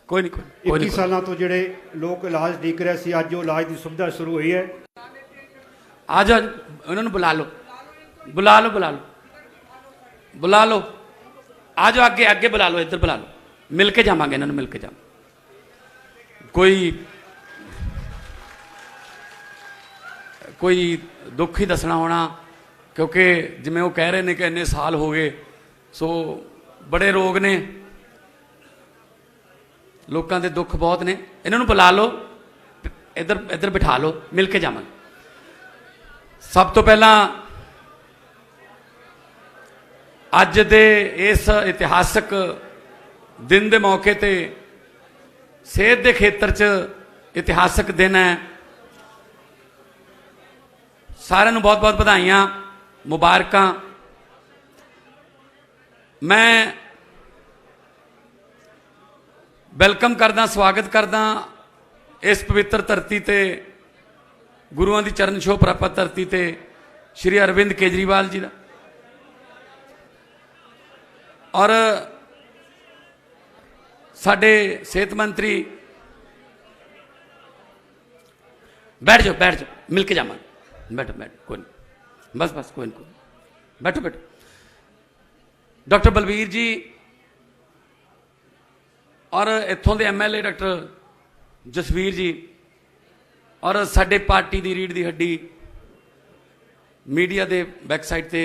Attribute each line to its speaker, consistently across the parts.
Speaker 1: कोई नहीं, कोई
Speaker 2: 21 सालों तो ਜਿਹੜੇ ਲੋਕ ਇਲਾਜ ਦੇਖ ਰਹੇ ਸੀ ਅੱਜ ਉਹ ਇਲਾਜ ਦੀ ਸੁਵਿਧਾ ਸ਼ੁਰੂ ਹੋਈ ਹੈ।
Speaker 1: आज उन्होंने बुला लो, बुला लो, बुला लो, बुला लो, आ जाओ आगे, आगे बुला लो, इधर बुला लो, मिल के जावांगे, इन्होंने मिल के जा। कोई दुख ही दसना होना, क्योंकि जिमें वो कह रहे हैं कि इन्ने साल हो गए, सो बड़े रोग ने, लोगों के दुख बहुत ने। इन्होंने बुला लो, इधर इधर बिठा लो, मिल के जावांगे। सब तो पहला अज दे इस इतिहासक दिन के मौके ते सेहत के खेत्र च इतिहासक दिन है। सारिਆਂ ਨੂੰ बहुत बहुत बधाइयां, मुबारक। मैं वेलकम करदा, स्वागत करदा इस पवित्र धरती ते, गुरुआं दी चरण छोह प्राप्त धरती ते श्री अरविंद केजरीवाल जी का। और साडे सेहत मंत्री, बैठ जाओ, बैठ जाओ, मिल के जावांगे, बैठो बैठो, कोई नहीं, बस बस, कोई नहीं, बैठो बैठो। डॉक्टर बलवीर जी और इत्थों के MLA डॉक्टर जसवीर जी और साडे पार्टी की रीढ़ की हड्डी मीडिया के बैकसाइड से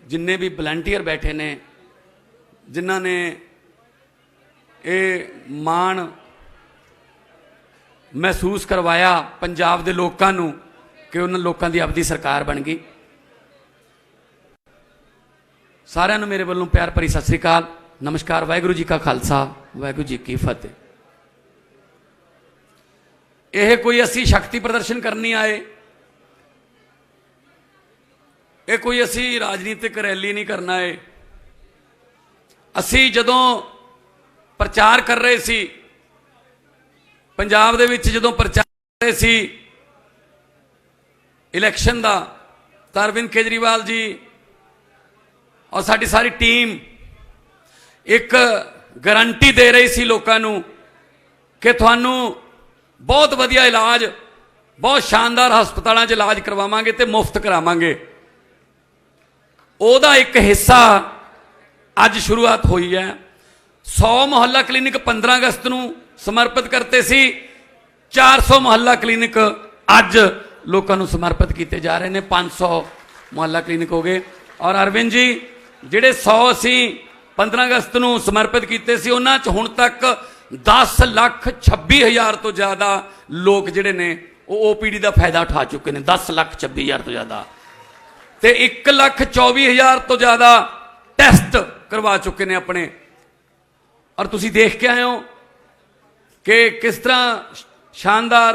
Speaker 1: जिन्ने भी वलंटियर बैठे ने, जिन्हों ने ये माण महसूस करवाया पंजाब के लोगों को कि उन्होंने लोगों की अपनी सरकार बन गई। सारिਆਂ ਨੂੰ मेरे वालों प्यार भरी सत श्री अकाल, नमस्कार। वाहिगुरू जी का खालसा, वाहिगुरू जी की फतेह। यह कोई असी शक्ति प्रदर्शन करनी आए, ये कोई असी राजनीतिक रैली नहीं करना है। असी जदों प्रचार कर रहे सी पंजाब दे विच, जदों प्रचार कर रहे सी इलैक्शन का, तो अरविंद केजरीवाल जी और साडी सारी टीम एक गारंटी दे रही सी लोगों को कि तुहानू बहुत वधिया इलाज, बहुत शानदार हस्पतालों च इलाज करवावांगे ते मुफ्त करावांगे। ओदा एक हिस्सा अज शुरुआत हुई है। 100 मुहल्ला क्लीनिक 15 अगस्त को समर्पित करते सी, 400 मुहल्ला क्लीनिक अज लोगों को समर्पित किए जा रहे हैं, 500 मुहल्ला क्लीनिक हो गए। और अरविंद जी जिहड़े 100 असी 15 अगस्त को समर्पित किए सी, उन्हां च हुण तक 10,26,000 तो ज़्यादा लोग जिहड़े ने वो OPD का फायदा उठा चुके हैं। 10,26,000 तो ज़्यादा, तो 1,24,000 तो ज़्यादा टेस्ट करवा चुके हैं अपने। और तुसी देख के आए हो कि किस तरह शानदार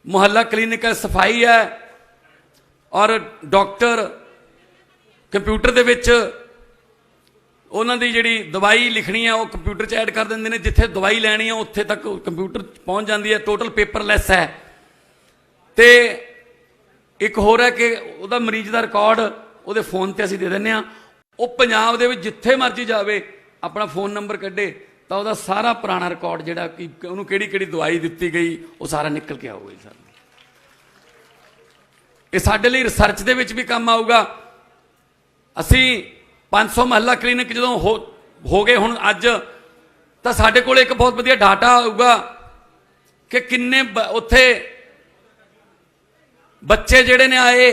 Speaker 1: मुहल्ला क्लीनिक है, सफाई है, और डॉक्टर कंप्यूटर दे विच उन्हों की जी दवाई लिखनी है वो कंप्यूटर च ऐड कर देंगे ने, जिथे दवाई लैनी है उत्थे तक कंप्यूटर पहुँच जाती है, टोटल पेपरलैस है। तो एक होर है कि वह मरीज का रिकॉर्ड वो फोन पर असीं दे दें, वो पंजाब दे विच जिथे मर्जी जाए अपना फोन नंबर कढ़े तो वह सारा पुराना रिकॉर्ड जिहड़ा कि उन्होंने किहड़ी दवाई दी गई वो सारा निकल के आऊगा। सर ये साडे लई रिसर्च दे विच भी काम आऊगा। असी 500 महला क्लीनिक जो हो गए हुण अज, तो साडे कोल एक बहुत वधिया डाटा आऊगा कि किन्ने उत्थे बच्चे जिहड़े ने आए,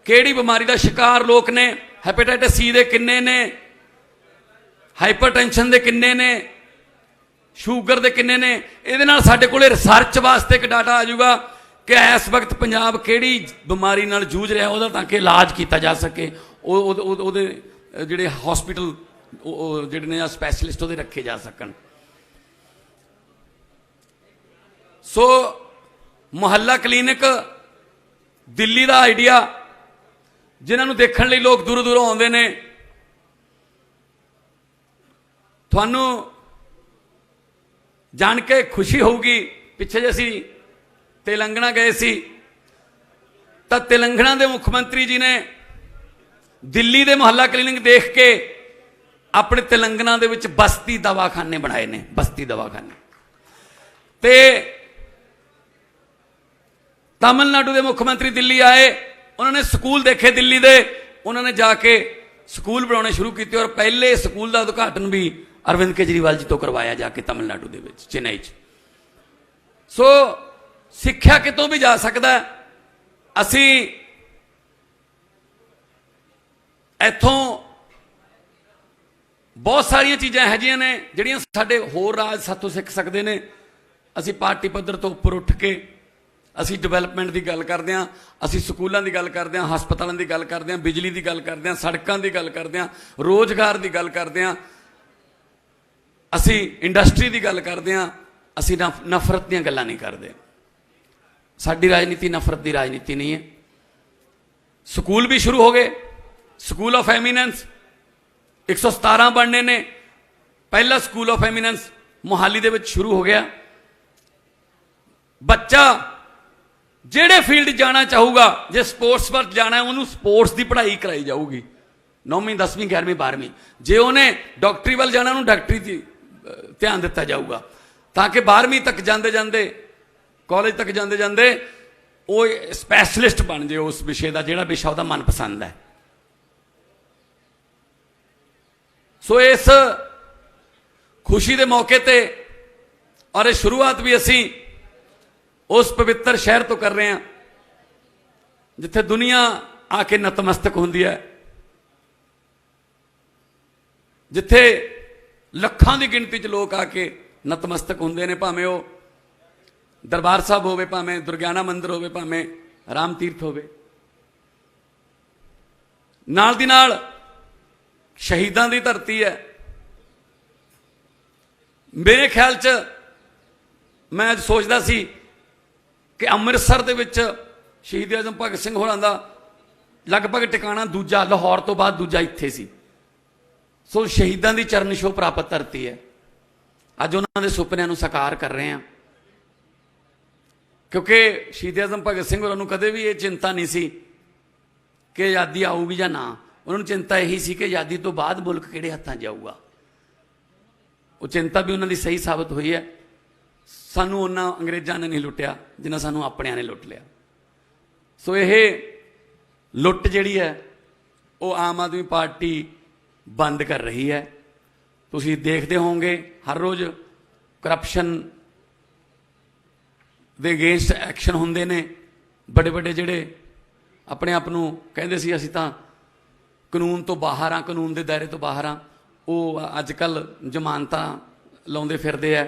Speaker 1: किहड़ी बीमारी का शिकार लोग ने, हैपेटाइटिस C दे किन्ने ने, हाइपरटेंशन दे किन्ने ने, शूगर दे किन्ने ने। इहदे नाल साडे कोल रिसर्च वास्ते एक डाटा आ जाऊगा कि इस वक्त पंजाब किहड़ी बीमारी नाल जूझ रहा है, ताकि इलाज किया जा सके, उहदे जिहड़े हॉस्पिटल जिहड़े ने स्पैशलिस्ट उहदे रखे जा सकन। सो मुहल्ला क्लीनिक दिल्ली का आइडिया, जिन्होंने देखने लिए लोग दूरों दूरों आते हैं। थानू जान के खुशी होगी, पिछे जे असी तेलंगाना गए सी, तो तेलंगाना के मुख्यमंत्री जी ने दिल्ली के मुहल्ला क्लीनिक देख के ਆਪਣੇ तेलंगाना ਦੇ ਵਿੱਚ ਬਸਤੀ ਦਵਾਖਾਨੇ ਬਣਾਏ ਨੇ, ਬਸਤੀ ਦਵਾਖਾਨੇ। ਤੇ तमिलनाडु के मुख्यमंत्री दिल्ली आए, उन्होंने स्कूल देखे दिल्ली दे, उन्होंने जाके स्कूल बनाने शुरू किए और पहले स्कूल का उद्घाटन भी अरविंद केजरीवाल जी तो करवाया जाके तमिलनाडु के विच, चेन्नई च। सो सिक्ख्या कितों भी जा सकता है। असी इथों बहुत सारिया चीज़ां है जियां ने जिहड़ियां साडे होर राज साथों सीख सकते हैं। असी पार्टी पद्धर तो उपर उठ के ਅਸੀਂ ਡਿਵੈਲਪਮੈਂਟ ਦੀ ਗੱਲ ਕਰਦੇ ਹਾਂ, ਅਸੀਂ ਸਕੂਲਾਂ ਦੀ ਗੱਲ ਕਰਦੇ ਹਾਂ, ਹਸਪਤਾਲਾਂ ਦੀ ਗੱਲ ਕਰਦੇ ਹਾਂ, ਬਿਜਲੀ ਦੀ ਗੱਲ ਕਰਦੇ ਹਾਂ, ਸੜਕਾਂ ਦੀ ਗੱਲ ਕਰਦੇ ਹਾਂ, ਰੋਜ਼ਗਾਰ ਦੀ ਗੱਲ ਕਰਦੇ ਹਾਂ, ਅਸੀਂ ਇੰਡਸਟਰੀ ਦੀ ਗੱਲ ਕਰਦੇ ਹਾਂ। ਅਸੀਂ ਨਫ਼ਰਤ ਦੀਆਂ ਗੱਲਾਂ ਨਹੀਂ ਕਰਦੇ। ਸਾਡੀ ਰਾਜਨੀਤੀ ਨਫ਼ਰਤ ਦੀ ਰਾਜਨੀਤੀ ਨਹੀਂ ਹੈ। ਸਕੂਲ ਵੀ ਸ਼ੁਰੂ ਹੋ ਗਏ, ਸਕੂਲ ਆਫ ਐਮੀਨੈਂਸ 117 ਬਣਨੇ ਨੇ। ਪਹਿਲਾ ਸਕੂਲ ਆਫ ਐਮੀਨੈਂਸ ਮੋਹਾਲੀ ਦੇ ਵਿੱਚ ਸ਼ੁਰੂ ਹੋ ਗਿਆ। ਬੱਚਾ ਜਿਹੜੇ फील्ड जाना चाहूगा, जे स्पोर्ट्स पर जाना है उन्होंने स्पोर्ट्स की पढ़ाई कराई जाऊगी, 9वीं 10वीं 11वीं 12वीं। जे उन्हें डॉक्टरी वाल जाना उन्होंने डॉक्टरी की ध्यान दिता जाऊगा, ताकि 12वीं तक जाते जाते कॉलेज तक जाते जाते वो स्पैशलिस्ट बन जाए उस विषय का, जोड़ा विषय उसका मनपसंद है। सो इस खुशी के मौके पर और शुरुआत भी असी उस पवित्र शहर तो कर रहे हैं जिथे दुनिया आके नतमस्तक होंदी है, जिथे लखां की गिनती च लोग आके नतमस्तक होंदे ने, भावें वो दरबार साहब होवे, भावें दुर्गियाना मंदिर होवे, भावें राम तीर्थ होवे। नाल दी नाल शहीदां दी धरती है। मेरे ख्याल च मैं सोचदा सी कि अमृतसर दे विच शहीद आजम भगत सिंह होरां दा लगभग टिकाणा दूजा, लाहौर तो बाद दूजा इत्थे सी। सो शहीदां दी चरण छो प्राप्त धरती है। अज उन्हां दे सुपनिआं नूं साकार कर रहे हैं, क्योंकि शहीद आजम भगत सिंह होरां नूं कदे भी ये चिंता नहीं सी कि आज़ादी आऊगी जां ना। उन्हां नूं चिंता यही सी कि आज़ादी तो बाद मुल्क किहड़े हत्थां जाऊगा। वो चिंता भी उन्हां दी सही साबित हुई है। सानू उन्हां अंग्रेज़ां ने नहीं लुटिया जिन्ना सानू अपनिआं ने लुट लिया। सो ये लुट जिहड़ी है वो आम आदमी पार्टी बंद कर रही है। तुसीं देखते होंगे हर रोज़ करप्शन दे अगेंस्ट एक्शन होंदे ने। बड़े बड़े जिहड़े अपने आप नूं कहंदे सी असीं तां कानून तो बाहर हाँ, कानून के दायरे तो बाहर हाँ, वो अजकल जमानतां लाउंदे फिरदे है।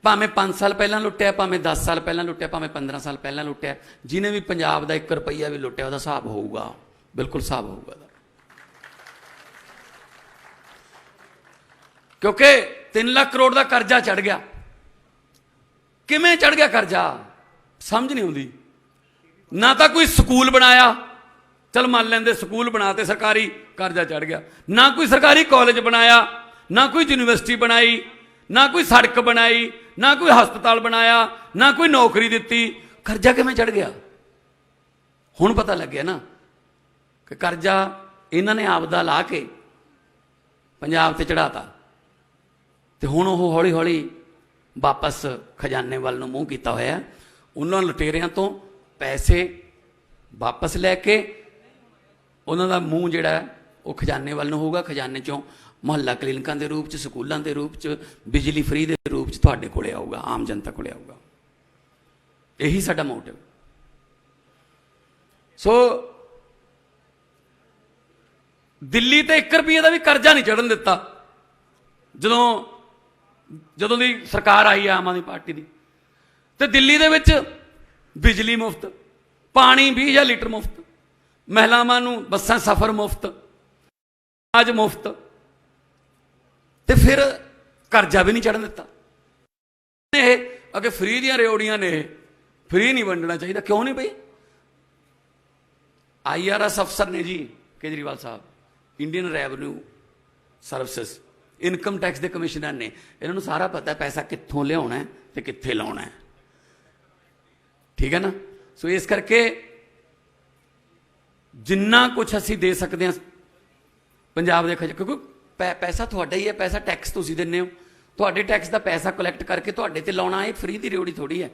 Speaker 1: भावें 5 साल पहलां लुटिया, भावें 10 साल पहलां लुटिया, भावें 15 साल पहलां लुटिया, जिन्हें भी पंजाब का 1 रुपया भी लुटिया उसका हिसाब होऊगा, बिल्कुल हिसाब होऊगा। क्योंकि 3 लाख करोड़ का कर्जा चढ़ गया। किवें चढ़ गया कर्जा समझ नहीं आती। ना तो कोई स्कूल बनाया, चल मान लेंदे स्कूल बनाते सरकारी, कर्जा चढ़ गया। ना कोई सरकारी कॉलेज बनाया, ना कोई यूनिवर्सिटी बनाई, ना कोई सड़क बनाई, ना कोई हस्पताल बनाया, ना कोई नौकरी दी। कर्जा किवें चढ़ गया? हुण पता लग गया ना कि कर्जा इन्हां ने आपदा ला के पंजाब ते चढ़ाता, ते हुण ओह हौली हौली वापस खजाने वाल नूं मूँह कीता होया। उन्हां लुटेरियां तो पैसे वापस लैके उन्हां दा मूँह जिहड़ा वो खजाने वाल नूं होगा। खजाने चों मुहल्ला क्लीनिकां के रूप च, स्कूलों के रूप च, बिजली फ्री के रूप च तुहाडे कोले आऊगा, आम जनता कोले आऊगा। यही साडा मोटिव। सो दिल्ली ते 1 रुपये का भी कर्जा नहीं चढ़न दिता जदों दी सरकार आई है आम आदमी पार्टी की। तो दिल्ली दे विच बिजली मुफ्त, पानी 20,000 लीटर मुफ्त, महिलावां नूं बसां सफर मुफ्त, अनाज मुफ्त, तो फिर कर्जा भी नहीं चढ़न दिता। अगर फ्री दियां रेवड़ियां ने फ्री नहीं वंडना चाहिए, क्यों नहीं भाई? IRS अफसर ने जी केजरीवाल साहब, Indian revenue services, income tax के कमिश्नर ने, इन्होंने सारा पता है पैसा कित्थों लियाना है तो कित्थे लाउणा है। ठीक है ना? सो इस करके जिन्ना कुछ असी दे सकते हैं पंजाब के खजाने, क्योंकि ਪੈਸਾ ਤੁਹਾਡਾ ਹੀ ਹੈ, ਪੈਸਾ ਟੈਕਸ ਤੁਸੀਂ ਦਿੰਦੇ ਹੋ, ਤੁਹਾਡੇ ਟੈਕਸ ਦਾ ਪੈਸਾ ਕਲੈਕਟ ਕਰਕੇ ਤੁਹਾਡੇ ਤੇ ਲਾਉਣਾ, ਇਹ ਫ੍ਰੀ ਦੀ ਰਿਓੜੀ ਥੋੜੀ ਹੈ,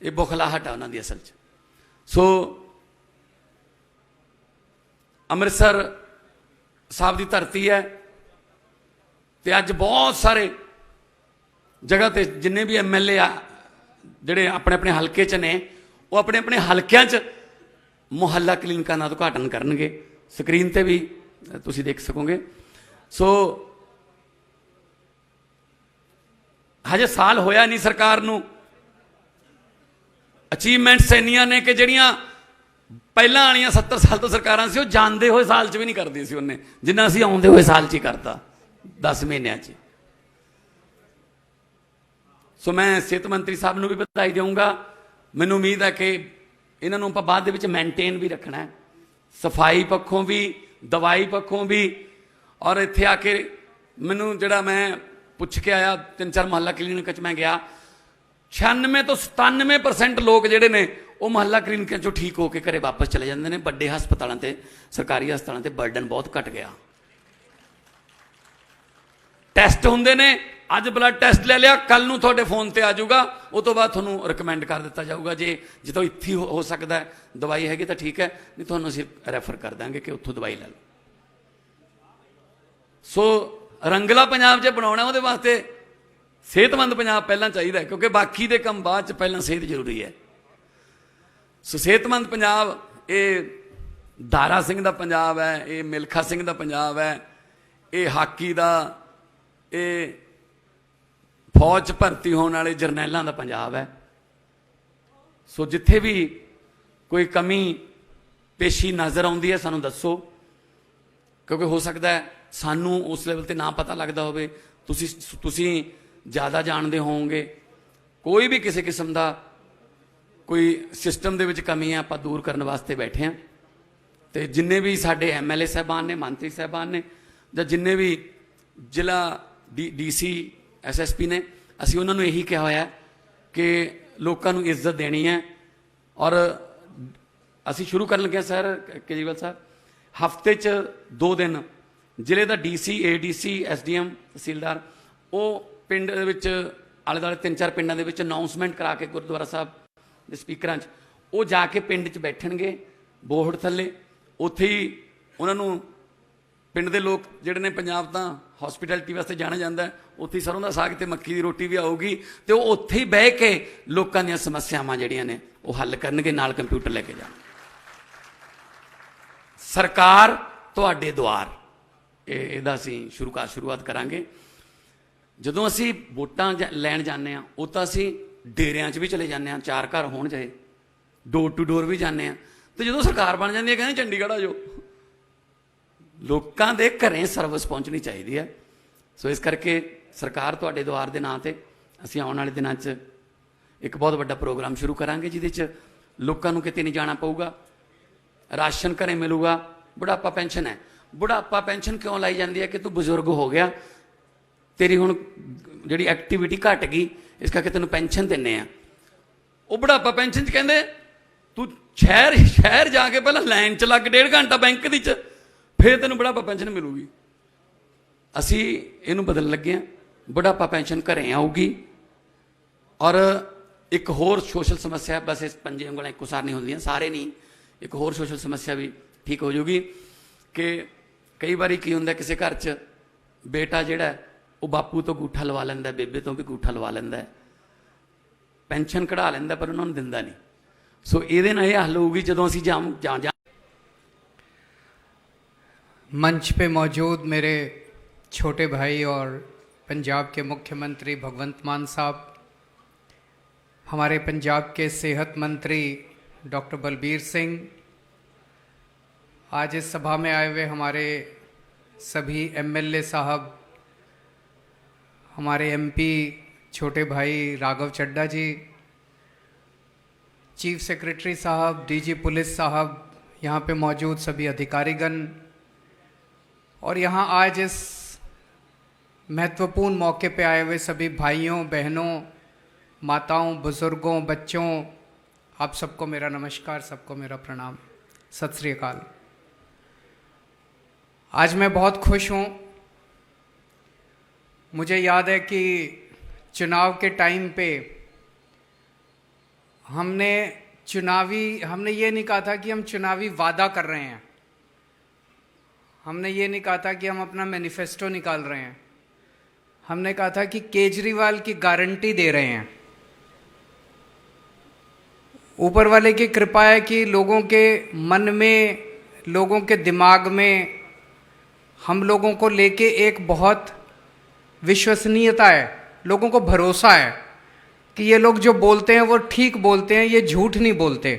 Speaker 1: ਇਹ ਬੁਖਲਾਹਟ ਆ ਉਹਨਾਂ ਦੀ ਅਸਲ 'ਚ। ਸੋ ਅੰਮ੍ਰਿਤਸਰ ਸਾਹਿਬ ਦੀ ਧਰਤੀ ਹੈ, ਤੇ ਅੱਜ ਬਹੁਤ ਸਾਰੇ ਜਗ੍ਹਾ ਤੇ ਜਿੰਨੇ ਵੀ MLA ਆ ਜਿਹੜੇ ਆਪਣੇ ਆਪਣੇ ਹਲਕੇ 'ਚ ਨੇ, ਉਹ ਆਪਣੇ ਆਪਣੇ ਹਲਕਿਆਂ 'ਚ ਮੁਹੱਲਾ ਕਲੀਨਿਕਾਂ ਦਾ ਉਦਘਾਟਨ ਕਰਨਗੇ। ਸਕਰੀਨ ਤੇ ਵੀ ਤੁਸੀਂ ਦੇਖ ਸਕੋਗੇ। ਸੋ ਹਜੇ ਸਾਲ ਹੋਇਆ ਨਹੀਂ ਸਰਕਾਰ ਨੂੰ, ਅਚੀਵਮੈਂਟਸ ਇੰਨੀਆਂ ਨੇ ਕਿ ਜਿਹੜੀਆਂ ਪਹਿਲਾਂ ਵਾਲੀਆਂ 70 ਸਾਲ ਤੋਂ ਸਰਕਾਰਾਂ ਸੀ, ਉਹ ਜਾਂਦੇ ਹੋਏ ਸਾਲ 'ਚ ਵੀ ਨਹੀਂ ਕਰਦੀ ਸੀ ਉਹਨੇ, ਜਿੰਨਾ ਅਸੀਂ ਆਉਂਦੇ ਹੋਏ ਸਾਲ 'ਚ ਹੀ ਕਰਤਾ 10 ਮਹੀਨਿਆਂ 'ਚ। ਸੋ ਮੈਂ ਸਿਹਤ ਮੰਤਰੀ ਸਾਹਿਬ ਨੂੰ ਵੀ ਵਧਾਈ ਦੇਵਾਂਗਾ। ਮੈਨੂੰ ਉਮੀਦ ਹੈ ਕਿ ਇਹਨਾਂ ਨੂੰ ਆਪਾਂ ਬਾਅਦ ਦੇ ਵਿੱਚ ਮੇਨਟੇਨ ਵੀ ਰੱਖਣਾ ਹੈ, ਸਫਾਈ ਪੱਖੋਂ ਵੀ, ਦਵਾਈ ਪੱਖੋਂ ਵੀ। ਔਰ ਇੱਥੇ ਆ ਕੇ ਮੈਨੂੰ ਜਿਹੜਾ ਮੈਂ ਪੁੱਛ ਕੇ ਆਇਆ, 3-4 ਮੁਹੱਲਾ ਕਲੀਨਿਕ 'ਚ ਮੈਂ ਗਿਆ, 96 ਤੋਂ 97% ਲੋਕ ਜਿਹੜੇ ਨੇ ਉਹ ਮੁਹੱਲਾ ਕਲੀਨਿਕਾਂ 'ਚੋਂ ਠੀਕ ਹੋ ਕੇ ਘਰੇ ਵਾਪਸ ਚਲੇ ਜਾਂਦੇ ਨੇ। ਵੱਡੇ ਹਸਪਤਾਲਾਂ ਤੇ, ਸਰਕਾਰੀ ਹਸਪਤਾਲਾਂ ਤੇ ਬਰਡਨ ਬਹੁਤ ਘਟ ਗਿਆ। ਟੈਸਟ ਹੁੰਦੇ ਨੇ, ਅੱਜ ਬਲੱਡ ਟੈਸਟ ਲੈ ਲਿਆ, ਕੱਲ ਨੂੰ ਤੁਹਾਡੇ ਫੋਨ ਤੇ ਆ ਜਾਊਗਾ, ਉਹ ਤੋਂ ਬਾਅਦ ਤੁਹਾਨੂੰ ਰਿਕਮੈਂਡ ਕਰ ਦਿੱਤਾ ਜਾਊਗਾ, ਜੇ ਜਿੱਥੋਂ ਇੱਥੇ ਹੋ ਸਕਦਾ ਹੈ ਦਵਾਈ ਹੈਗੀ ਤਾਂ ਠੀਕ ਹੈ, ਨਹੀਂ ਤੁਹਾਨੂੰ ਅਸੀਂ ਰੈਫਰ ਕਰ ਦਾਂਗੇ ਕਿ ਉੱਥੋਂ ਦਵਾਈ ਲੈ ਲਓ। ਸੋ ਰੰਗਲਾ ਪੰਜਾਬ ਜੇ ਬਣਾਉਣਾ, ਉਹਦੇ ਵਾਸਤੇ ਸਿਹਤਮੰਦ ਪੰਜਾਬ ਪਹਿਲਾਂ ਚਾਹੀਦਾ ਹੈ, ਕਿਉਂਕਿ ਬਾਕੀ ਦੇ ਕੰਮ ਬਾਅਦ 'ਚ, ਪਹਿਲਾਂ ਸਿਹਤ ਜ਼ਰੂਰੀ ਹੈ। ਸੋ ਸਿਹਤਮੰਦ ਪੰਜਾਬ, ਇਹ ਦਾਰਾ ਸਿੰਘ ਦਾ ਪੰਜਾਬ ਹੈ, ਇਹ ਮਿਲਖਾ ਸਿੰਘ ਦਾ ਪੰਜਾਬ ਹੈ, ਇਹ ਹਾਕੀ ਦਾ, ਇਹ ਫੌਜ 'ਚ ਭਰਤੀ ਹੋਣ ਵਾਲੇ ਜਰਨੈਲਾਂ ਦਾ ਪੰਜਾਬ ਹੈ। ਸੋ ਜਿੱਥੇ ਵੀ ਕੋਈ ਕਮੀ ਪੇਸ਼ੀ ਨਜ਼ਰ ਆਉਂਦੀ ਹੈ, ਸਾਨੂੰ ਦੱਸੋ, ਕਿਉਂਕਿ ਹੋ ਸਕਦਾ ਹੈ ਸਾਨੂੰ ਉਸ ਲੈਵਲ ਤੇ ਨਾ ਪਤਾ ਲੱਗਦਾ ਹੋਵੇ, ਤੁਸੀਂ ਜ਼ਿਆਦਾ ਜਾਣਦੇ ਹੋਵੋਗੇ। ਕੋਈ ਵੀ ਕਿਸੇ ਕਿਸਮ ਦਾ ਕੋਈ ਸਿਸਟਮ ਦੇ ਵਿੱਚ ਕਮੀ ਹੈ, ਆਪਾਂ ਦੂਰ ਕਰਨ ਵਾਸਤੇ ਬੈਠੇ ਹਾਂ। ਤੇ ਜਿੰਨੇ ਵੀ ਸਾਡੇ MLA ਸਾਹਿਬਾਨ ਨੇ, ਮੰਤਰੀ ਸਾਹਿਬਾਨ ਨੇ, ਜਾਂ ਜਿੰਨੇ ਵੀ ਜ਼ਿਲ੍ਹਾ DC SSP ਨੇ, ਅਸੀਂ ਉਹਨਾਂ ਨੂੰ ਇਹੀ ਕਿਹਾ ਹੋਇਆ ਕਿ ਲੋਕਾਂ ਨੂੰ ਇੱਜ਼ਤ ਦੇਣੀ ਹੈ। ਔਰ ਅਸੀਂ ਸ਼ੁਰੂ ਕਰਨ ਲੱਗੇ ਸਰ ਕੇਜਰੀਵਾਲ ਸਾਹਿਬ, ਹਫਤੇ 'ਚ 2 ਦਿਨ ਜ਼ਿਲ੍ਹੇ ਦਾ DC, ADC, SDM, ਤਹਿਸੀਲਦਾਰ, ਉਹ ਪਿੰਡ ਦੇ ਵਿੱਚ ਆਲੇ ਦੁਆਲੇ 3-4 ਪਿੰਡਾਂ ਦੇ ਵਿੱਚ ਅਨਾਊਂਸਮੈਂਟ ਕਰਾ ਕੇ ਗੁਰਦੁਆਰਾ ਸਾਹਿਬ ਦੇ ਸਪੀਕਰਾਂ 'ਚ ਉਹ ਜਾ ਕੇ ਪਿੰਡ 'ਚ ਬੈਠਣਗੇ ਬੋਹੜ ਥੱਲੇ। ਉੱਥੇ ਹੀ ਉਹਨਾਂ ਨੂੰ ਪਿੰਡ ਦੇ ਲੋਕ ਜਿਹੜੇ ਨੇ, ਪੰਜਾਬ ਤਾਂ ਹੌਸਪੀਟੈਲਿਟੀ ਵਾਸਤੇ ਜਾਣਿਆ ਜਾਂਦਾ, ਉੱਥੇ ਸਰੋਂ ਦਾ ਸਾਗ ਤੇ ਮੱਕੀ ਦੀ ਰੋਟੀ ਵੀ ਆਊਗੀ, ਤੇ ਉਹ ਉੱਥੇ ਹੀ ਬਹਿ ਕੇ ਲੋਕਾਂ ਦੀਆਂ ਸਮੱਸਿਆਵਾਂ ਜਿਹੜੀਆਂ ਨੇ ਉਹ ਹੱਲ ਕਰਨਗੇ, ਨਾਲ ਕੰਪਿਊਟਰ ਲੈ ਕੇ ਜਾਣ। ਸਰਕਾਰ ਤੁਹਾਡੇ ਦੁਆਰ, ਇਹਦਾ ਅਸੀਂ ਸ਼ੁਰੂਆਤ ਕਰਾਂਗੇ। ਜਦੋਂ ਅਸੀਂ ਵੋਟਾਂ ਲੈਣ ਜਾਂਦੇ ਹਾਂ, ਉਹ ਤਾਂ ਅਸੀਂ ਡੇਰਿਆਂ 'ਚ ਵੀ ਚਲੇ ਜਾਂਦੇ ਹਾਂ, 4 ਘਰ ਹੋਣ ਚਾਹੇ, ਡੋਰ ਟੂ ਡੋਰ ਵੀ ਜਾਂਦੇ ਹਾਂ। ਤੇ ਜਦੋਂ ਸਰਕਾਰ ਬਣ ਜਾਂਦੀ ਹੈ, ਕਹਿੰਦੇ ਚੰਡੀਗੜ੍ਹ ਆ ਜਾਓ। ਲੋਕਾਂ ਦੇ ਘਰੇ ਸਰਵਿਸ ਪਹੁੰਚਣੀ ਚਾਹੀਦੀ ਹੈ। ਸੋ ਇਸ ਕਰਕੇ ਸਰਕਾਰ ਤੁਹਾਡੇ ਦੁਆਰ ਦੇ ਨਾਂ ਤੇ ਅਸੀਂ ਆਉਣ ਵਾਲੇ ਦਿਨਾਂ 'ਚ ਇੱਕ ਬਹੁਤ ਵੱਡਾ ਪ੍ਰੋਗਰਾਮ ਸ਼ੁਰੂ ਕਰਾਂਗੇ, ਜਿਹਦੇ 'ਚ ਲੋਕਾਂ ਨੂੰ ਕਿਤੇ ਨਹੀਂ ਜਾਣਾ ਪਊਗਾ, ਰਾਸ਼ਨ ਘਰੇ ਮਿਲੂਗਾ। ਬੁਢਾਪਾ ਪੈਨਸ਼ਨ ਹੈ, ਬੁਢਾਪਾ ਪੈਨਸ਼ਨ ਕਿਉਂ ਲਾਈ ਜਾਂਦੀ ਹੈ ਕਿ ਤੂੰ ਬਜ਼ੁਰਗ ਹੋ ਗਿਆ, ਤੇਰੀ ਹੁਣ ਜਿਹੜੀ ਐਕਟੀਵਿਟੀ ਘਟ ਗਈ, ਇਸ ਕਰਕੇ ਤੈਨੂੰ ਪੈਨਸ਼ਨ ਦਿੰਦੇ ਆ। ਉਹ ਬੁਢਾਪਾ ਪੈਨਸ਼ਨ 'ਚ ਕਹਿੰਦੇ ਤੂੰ ਸ਼ਹਿਰ ਜਾ ਕੇ ਪਹਿਲਾਂ ਲਾਈਨ 'ਚ ਲੱਗ 1.5 ਘੰਟਾ ਬੈਂਕ ਦੀ 'ਚ, ਫਿਰ ਤੈਨੂੰ ਬੁਢਾਪਾ ਪੈਨਸ਼ਨ ਮਿਲੂਗੀ। ਅਸੀਂ ਇਹਨੂੰ ਬਦਲਣ ਲੱਗੇ ਹਾਂ, ਬੁਢਾਪਾ ਪੈਨਸ਼ਨ ਘਰੇ ਆਊਗੀ। ਔਰ ਇੱਕ ਹੋਰ ਸੋਸ਼ਲ ਸਮੱਸਿਆ, ਬਸ ਇਸ 5 ਉਂਗਲਾਂ ਇੱਕੋ ਸਾਰ ਨਹੀਂ ਹੁੰਦੀਆਂ, ਸਾਰੇ ਨਹੀਂ, ਇੱਕ ਹੋਰ ਸੋਸ਼ਲ ਸਮੱਸਿਆ ਵੀ ਠੀਕ ਹੋ ਜਾਊਗੀ ਕਿ ਕਈ ਵਾਰੀ ਕੀ ਹੁੰਦਾ, ਕਿਸੇ ਘਰ 'ਚ ਬੇਟਾ ਜਿਹੜਾ ਉਹ ਬਾਪੂ ਤੋਂ ਅੰਗੂਠਾ ਲਵਾ ਲੈਂਦਾ, ਬੇਬੇ ਤੋਂ ਵੀ ਅੰਗੂਠਾ ਲਵਾ ਲੈਂਦਾ, ਪੈਨਸ਼ਨ ਕਢਾ ਲੈਂਦਾ, ਪਰ ਉਹਨਾਂ ਨੂੰ ਦਿੰਦਾ ਨਹੀਂ। ਸੋ ਇਹਦੇ ਨਾਲ ਇਹ ਹੱਲ ਹੋਊਗੀ ਜਦੋਂ ਅਸੀਂ ਜਾਂ
Speaker 3: मंच पे मौजूद मेरे छोटे भाई और पंजाब के मुख्यमंत्री भगवंत मान साहब, हमारे पंजाब के सेहत मंत्री डॉक्टर बलबीर सिंह, आज इस सभा में आए हुए हमारे सभी MLA साहब, हमारे MP छोटे भाई राघव चड्डा जी, चीफ सेक्रेटरी साहब, DG पुलिस साहब, यहाँ पे मौजूद सभी अधिकारीगण, और यहाँ आज इस महत्वपूर्ण मौके पे आए हुए सभी भाइयों, बहनों, माताओं, बुज़ुर्गों, बच्चों, आप सबको मेरा नमस्कार, सबको मेरा प्रणाम, सत श्री अकाल। आज मैं बहुत खुश हूँ। मुझे याद है कि चुनाव के टाइम पे हमने ये नहीं कहा था कि हम चुनावी वादा कर रहे हैं, हमने ये नहीं कहा था कि हम अपना मैनिफेस्टो निकाल रहे हैं, हमने कहा था कि केजरीवाल की गारंटी दे रहे हैं। ऊपर वाले की कृपा है कि लोगों के मन में, लोगों के दिमाग में हम लोगों को लेके एक बहुत विश्वसनीयता है, लोगों को भरोसा है कि ये लोग जो बोलते हैं वो ठीक बोलते हैं, ये झूठ नहीं बोलते।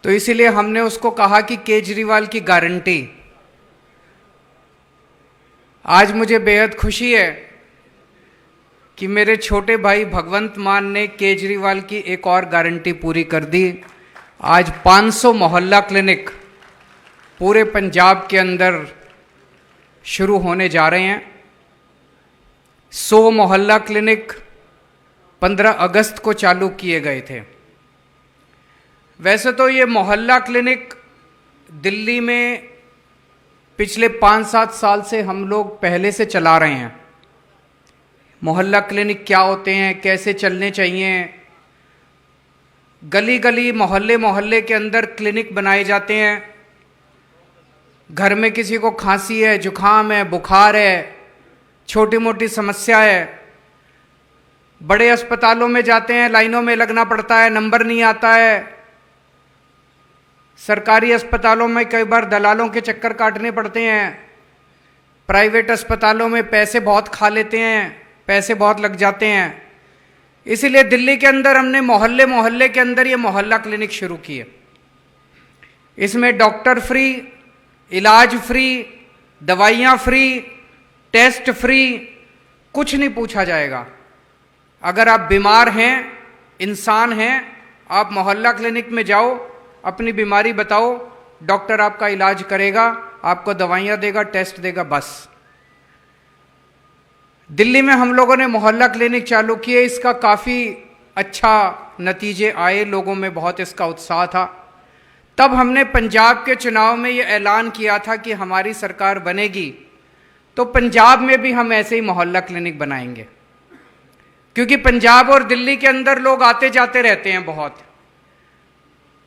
Speaker 3: तो इसीलिए हमने उसको कहा कि केजरीवाल की गारंटी। आज मुझे बेहद खुशी है कि मेरे छोटे भाई भगवंत मान ने केजरीवाल की एक और गारंटी पूरी कर दी। आज 500 मोहल्ला क्लिनिक पूरे पंजाब के अंदर शुरू होने जा रहे हैं। 100 मोहल्ला क्लिनिक 15 अगस्त को चालू किए गए थे। वैसे तो ये मोहल्ला क्लिनिक दिल्ली में पिछले 5-7 साल से हम लोग पहले से चला रहे हैं। मोहल्ला क्लिनिक क्या होते हैं, कैसे चलने चाहिए, गली गली मोहल्ले मोहल्ले के अंदर क्लिनिक बनाए जाते हैं। घर में किसी को खांसी है, जुखाम है, बुखार है, छोटी मोटी समस्या है, बड़े अस्पतालों में जाते हैं, लाइनों में लगना पड़ता है, नंबर नहीं आता है। सरकारी अस्पतालों में कई बार दलालों के चक्कर काटने पड़ते हैं। प्राइवेट अस्पतालों में पैसे बहुत खा लेते हैं, पैसे बहुत लग जाते हैं। इसीलिए दिल्ली के अंदर हमने मोहल्ले मोहल्ले के अंदर ये मोहल्ला क्लिनिक शुरू किए। इसमें डॉक्टर फ्री, इलाज फ्री, दवाइयाँ फ्री, टेस्ट फ्री, कुछ नहीं पूछा जाएगा। अगर आप बीमार हैं, इंसान हैं, आप मोहल्ला क्लिनिक में जाओ, अपनी बीमारी बताओ, डॉक्टर आपका इलाज करेगा, आपको दवाइयाँ देगा, टेस्ट देगा, बस। दिल्ली में हम लोगों ने मोहल्ला क्लिनिक चालू किए, इसका काफ़ी अच्छा नतीजे आए, लोगों में बहुत इसका उत्साह था। तब हमने पंजाब के चुनाव में ये ऐलान किया था कि हमारी सरकार बनेगी तो पंजाब में भी हम ऐसे ही मोहल्ला क्लिनिक बनाएंगे, क्योंकि पंजाब और दिल्ली के अंदर लोग आते जाते रहते हैं बहुत।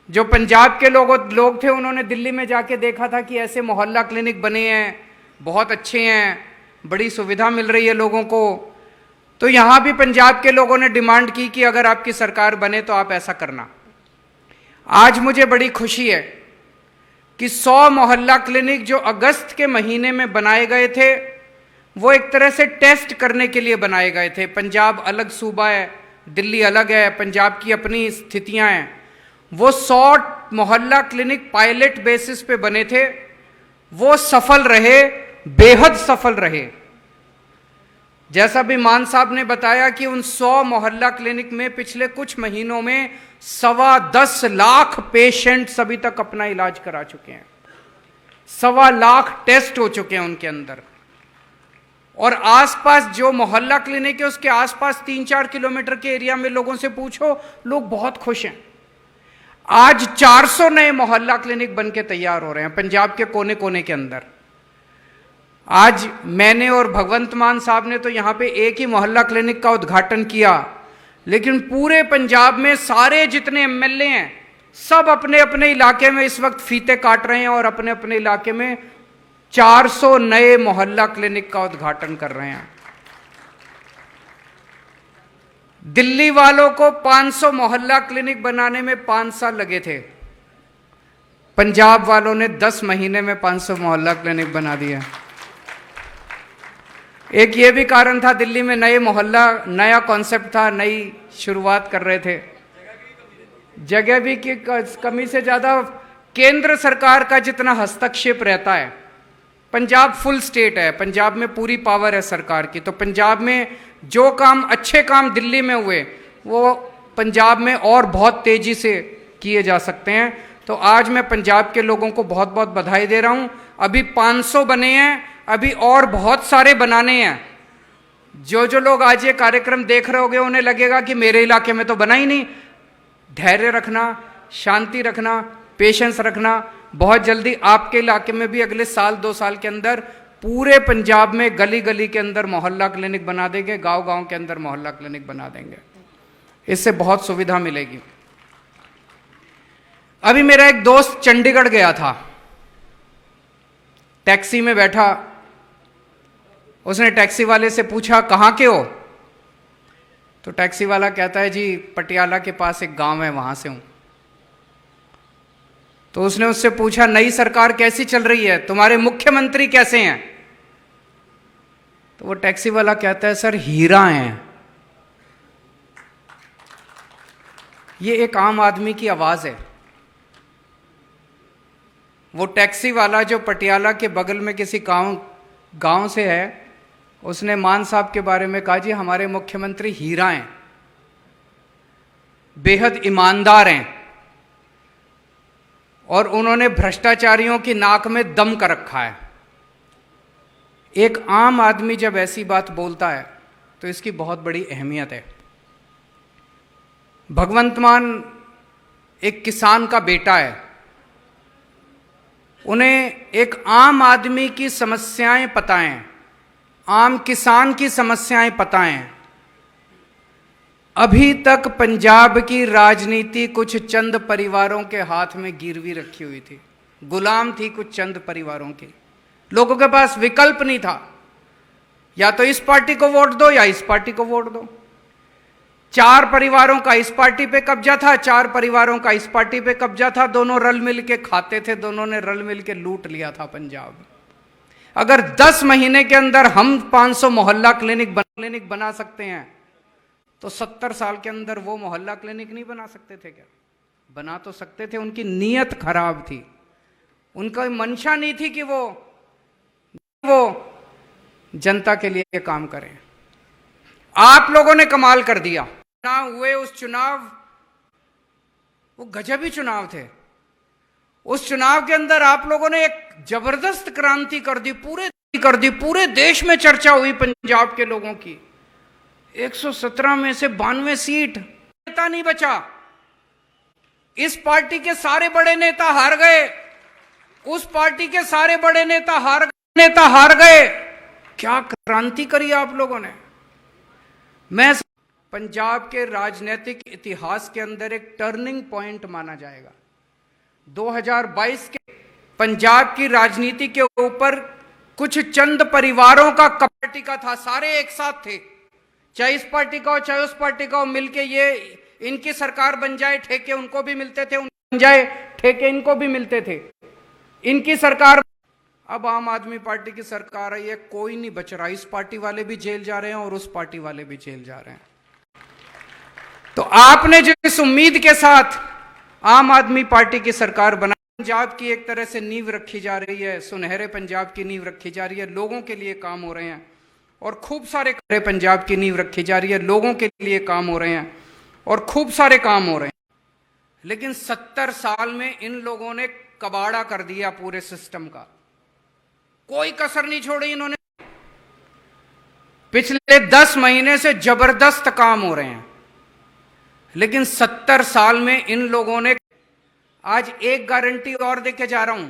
Speaker 3: जो पंजाब के लोग थे, उन्होंने दिल्ली में जाके देखा था कि ऐसे मोहल्ला क्लिनिक बने हैं, बहुत अच्छे हैं, बड़ी सुविधा मिल रही है लोगों को। तो यहाँ भी पंजाब के लोगों ने डिमांड की कि अगर आपकी सरकार बने तो आप ऐसा करना। आज मुझे बड़ी खुशी है कि 100 मोहल्ला क्लिनिक जो अगस्त के महीने में बनाए गए थे, वो एक तरह से टेस्ट करने के लिए बनाए गए थे। पंजाब अलग सूबा है, दिल्ली अलग है, पंजाब की अपनी स्थितियां हैं। वो 100 मोहल्ला क्लिनिक पायलट बेसिस पे बने थे, वो सफल रहे, बेहद सफल रहे। जैसा भी मान साहब ने बताया कि उन 100 मोहल्ला क्लिनिक में पिछले कुछ महीनों में 10.25 लाख पेशेंट्स अभी तक अपना इलाज करा चुके हैं, 1.25 लाख टेस्ट हो चुके हैं उनके अंदर। और आसपास जो मोहल्ला क्लिनिक है उसके आसपास 3-4 किलोमीटर के एरिया में लोगों से पूछो, लोग बहुत खुश हैं। आज 400 नए मोहल्ला क्लिनिक बन के तैयार हो रहे हैं पंजाब के कोने कोने के अंदर। आज मैंने और भगवंत मान साहब ने तो यहाँ पे एक ही मोहल्ला क्लिनिक का उद्घाटन किया, लेकिन पूरे पंजाब में सारे जितने एमएलए हैं सब अपने अपने इलाके में इस वक्त फीते काट रहे हैं और अपने अपने इलाके में 400 नए मोहल्ला क्लिनिक का उद्घाटन कर रहे हैं। दिल्ली वालों को 500 मोहल्ला क्लिनिक बनाने में 5 साल लगे थे, पंजाब वालों ने 10 महीने में 500 मोहल्ला क्लिनिक बना दिया। एक ये भी कारण था, दिल्ली में नए मोहल्ला, नया कॉन्सेप्ट था, नई शुरुआत कर रहे थे, जगह भी की कमी से ज्यादा केंद्र सरकार का जितना हस्तक्षेप रहता है। पंजाब फुल स्टेट है, पंजाब में पूरी पावर है सरकार की, तो पंजाब में जो काम, अच्छे काम दिल्ली में हुए वो पंजाब में और बहुत तेजी से किए जा सकते हैं। तो आज मैं पंजाब के लोगों को बहुत बहुत बधाई दे रहा हूं। अभी 500 बने हैं, अभी और बहुत सारे बनाने हैं। जो लोग आज ये कार्यक्रम देख रहे होंगे उन्हें लगेगा कि मेरे इलाके में तो बना ही नहीं। धैर्य रखना, शांति रखना, पेशेंस रखना, बहुत जल्दी आपके इलाके में भी अगले साल 2 साल के अंदर पूरे पंजाब में गली गली के अंदर मोहल्ला क्लिनिक बना देंगे, गांव गांव के अंदर मोहल्ला क्लिनिक बना देंगे। इससे बहुत सुविधा मिलेगी। अभी मेरा एक दोस्त चंडीगढ़ गया था, टैक्सी में बैठा, उसने टैक्सी वाले से पूछा कहाँ के हो? तो टैक्सी वाला कहता है जी पटियाला के पास एक गांव है, वहां से हूं। तो उसने उससे पूछा नई सरकार कैसी चल रही है, तुम्हारे मुख्यमंत्री कैसे हैं? तो वो टैक्सी वाला कहता है सर हीरा हैं। ये एक आम आदमी की आवाज है। वो टैक्सी वाला जो पटियाला के बगल में किसी गांव से है, उसने मान साहब के बारे में कहा जी हमारे मुख्यमंत्री हीरा हैं, बेहद ईमानदार हैं और उन्होंने भ्रष्टाचारियों की नाक में दम कर रखा है। एक आम आदमी जब ऐसी बात बोलता है तो इसकी बहुत बड़ी अहमियत है। भगवंत मान एक किसान का बेटा है, उन्हें एक आम आदमी की समस्याएं पता हैं, आम किसान की समस्याएं पता हैं। अभी तक पंजाब की राजनीति कुछ चंद परिवारों के हाथ में गिरवी रखी हुई थी, गुलाम थी कुछ चंद परिवारों की। लोगों के पास विकल्प नहीं था, या तो इस पार्टी को वोट दो या इस पार्टी को वोट दो। 4 परिवारों का इस पार्टी पे कब्जा था, 4 परिवारों का इस पार्टी पे कब्जा था, दोनों रल मिल के खाते थे, दोनों ने रल मिल के लूट लिया था पंजाब। अगर 10 महीने के अंदर हम 500 मोहल्ला क्लिनिक बना सकते हैं तो 70 साल के अंदर वो मोहल्ला क्लिनिक नहीं बना सकते थे क्या? बना तो सकते थे। उनकी नीयत खराब थी, उनका मंशा नहीं थी कि वो जनता के लिए काम करें। आप लोगों ने कमाल कर दिया। चुनाव हुए, उस चुनाव वो गजबी चुनाव थे। उस चुनाव के अंदर आप लोगों ने एक जबरदस्त क्रांति कर दी, पूरे देश में चर्चा हुई पंजाब के लोगों की। 117 में से 92 सीट, नेता नहीं बचा। इस पार्टी के सारे बड़े नेता हार गए, उस पार्टी के सारे बड़े नेता हार गए। क्या क्रांति करी आप लोगों ने। मैं पंजाब के राजनीतिक इतिहास के अंदर एक टर्निंग पॉइंट माना जाएगा। 2022 के पंजाब की राजनीति के ऊपर कुछ चंद परिवारों का पार्टी का था, सारे एक साथ थे, चाहे इस पार्टी का हो चाहे उस पार्टी का हो, मिलके ये इनकी सरकार बन जाए, ठेके उनको भी मिलते थे, बन जाए ठेके इनको भी मिलते थे, इनकी सरकार। अब आम आदमी पार्टी की सरकार आई है, कोई नहीं बच रहा। इस पार्टी वाले भी जेल जा रहे हैं और उस पार्टी वाले भी जेल जा रहे हैं। तो आपने जो इस उम्मीद के साथ आम आदमी पार्टी की सरकार बना, पंजाब की एक तरह से नींव रखी जा रही है, सुनहरे पंजाब की नींव रखी जा रही है, लोगों के लिए काम हो रहे हैं और खूब सारे पंजाब की नींव रखी जा रही है, लोगों के लिए काम हो रहे हैं और खूब सारे काम हो रहे हैं। लेकिन 70 साल में इन लोगों ने कबाड़ा कर दिया पूरे सिस्टम का, कोई कसर नहीं छोड़ी इन्होंने। पिछले 10 महीने से जबरदस्त काम हो रहे हैं, लेकिन 70 साल में इन लोगों ने आज एक गारंटी और देके जा रहा हूं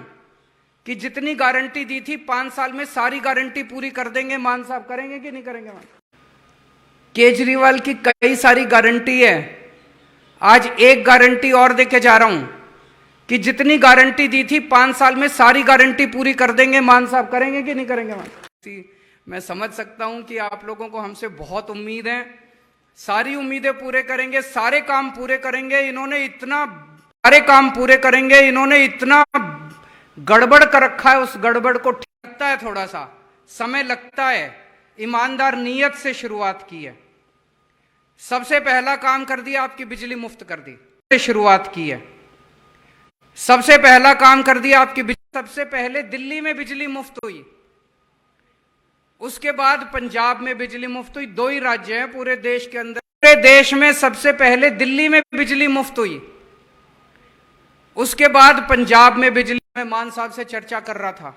Speaker 3: कि जितनी गारंटी दी थी 5 साल में सारी गारंटी पूरी कर देंगे। मान साहब करेंगे कि नहीं करेंगे? केजरीवाल की कई सारी गारंटी है, आज एक गारंटी और देके जा रहा हूं कि जितनी गारंटी दी थी 5 साल में सारी गारंटी पूरी कर देंगे। मान साहब करेंगे कि नहीं करेंगे? मैं समझ सकता हूं कि आप लोगों को हमसे बहुत उम्मीद है, सारी उम्मीदें पूरे करेंगे, सारे काम पूरे करेंगे। इन्होंने इतना सारे काम पूरे करेंगे, इन्होंने इतना गड़बड़ कर रखा है, उस गड़बड़ को ठीक लगता है, थोड़ा सा समय लगता है। ईमानदार नीयत से शुरुआत की है। सबसे पहला काम कर दिया, आपकी बिजली मुफ्त कर दी, शुरुआत की है। सबसे पहला काम कर दिया आपकी सबसे पहले दिल्ली में बिजली मुफ्त हुई, उसके बाद पंजाब में बिजली मुफ्त हुई। 2 ही राज्य हैं पूरे देश के अंदर, पूरे देश में सबसे पहले दिल्ली में बिजली मुफ्त हुई, उसके बाद पंजाब में बिजली। मैं मान साहब से चर्चा कर रहा था,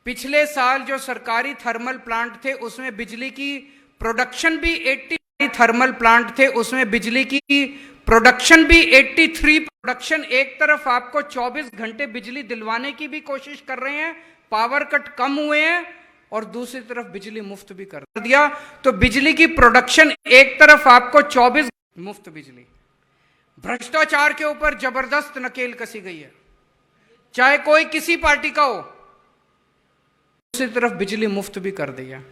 Speaker 3: पिछले साल जो सरकारी थर्मल प्लांट थे उसमें बिजली की प्रोडक्शन भी 80 थर्मल प्लांट थे, उसमें बिजली की प्रोडक्शन भी 83, प्रोडक्शन एक तरफ आपको 24 घंटे बिजली दिलवाने की भी कोशिश कर रहे हैं, पावर कट कम हुए हैं, और दूसरी तरफ बिजली मुफ्त भी कर दिया। तो बिजली की प्रोडक्शन एक तरफ आपको 24 मुफ्त बिजली, भ्रष्टाचार के ऊपर जबरदस्त नकेल कसी गई है, चाहे कोई किसी पार्टी का हो, दूसरी तरफ बिजली मुफ्त भी कर दी है।